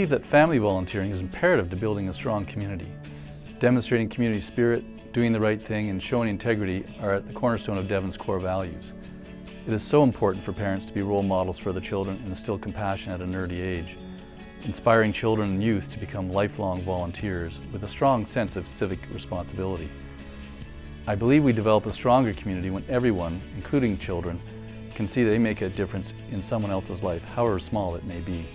believe that family volunteering is imperative to building a strong community. Demonstrating community spirit, doing the right thing, and showing integrity are at the cornerstone of Devon's core values. It is so important for parents to be role models for their children and instill compassion at an early age, inspiring children and youth to become lifelong volunteers with a strong sense of civic responsibility. I believe we develop a stronger community when everyone, including children, can see they make a difference in someone else's life, however small it may be.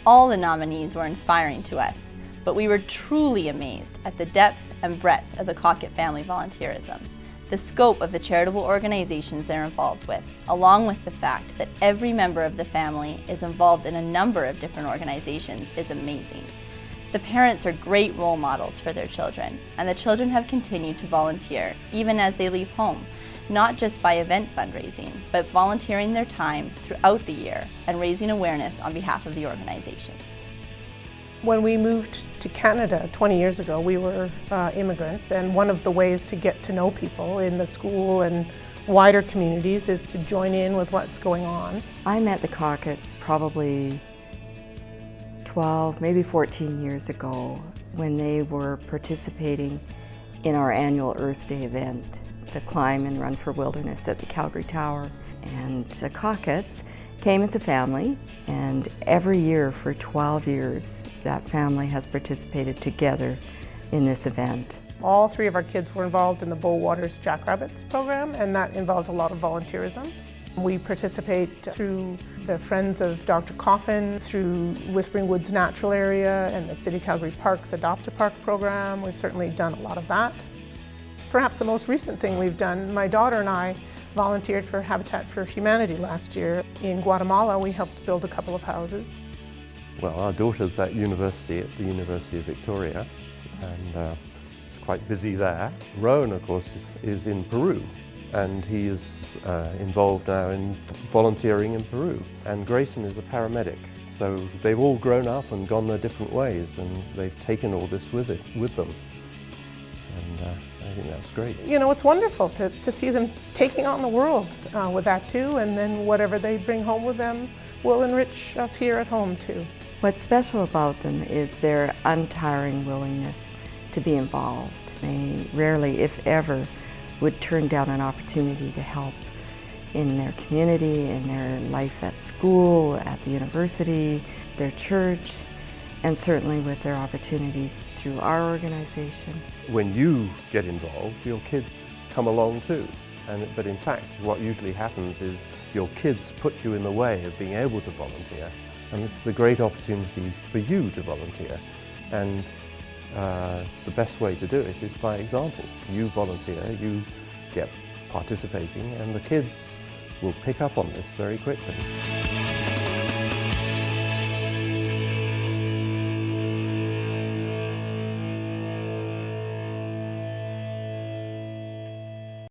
All the nominees were inspiring to us, but we were truly amazed at the depth and breadth of the Cockett family volunteerism, the scope of the charitable organizations they're involved with, along with the fact that every member of the family is involved in a number of different organizations is amazing. The parents are great role models for their children, and the children have continued to volunteer even as they leave home, not just by event fundraising, but volunteering their time throughout the year and raising awareness on behalf of the organizations. When we moved to Canada 20 years ago, we were immigrants, and one of the ways to get to know people in the school and wider communities is to join in with what's going on. I met the Cocketts probably 12, maybe 14 years ago when they were participating in our annual Earth Day event, the Climb and Run for Wilderness at the Calgary Tower. And the Cocketts came as a family, and every year for 12 years that family has participated together in this event. All three of our kids were involved in the Bow-Waters Jackrabbits program, and that involved a lot of volunteerism. We participate through the Friends of Dr. Coffin, through Whispering Woods Natural Area and the City Calgary Parks Adopt a Park program. We've certainly done a lot of that. Perhaps the most recent thing we've done, my daughter and I volunteered for Habitat for Humanity last year. In Guatemala, we helped build a couple of houses. Well, our daughter's at university, at the University of Victoria, and it's quite busy there. Rowan, of course, is in Peru, and he is involved now in volunteering in Peru. And Grayson is a paramedic. So they've all grown up and gone their different ways, and they've taken all this with them. And I think that's great. You know, it's wonderful to see them taking on the world with that too, and then whatever they bring home with them will enrich us here at home too. What's special about them is their untiring willingness to be involved. They rarely, if ever, would turn down an opportunity to help in their community, in their life at school, at the university, their church, and certainly with their opportunities through our organization. When you get involved, your kids come along too. But in fact, what usually happens is your kids put you in the way of being able to volunteer. And this is a great opportunity for you to volunteer. And the best way to do it is by example. You volunteer, you get participating, and the kids will pick up on this very quickly.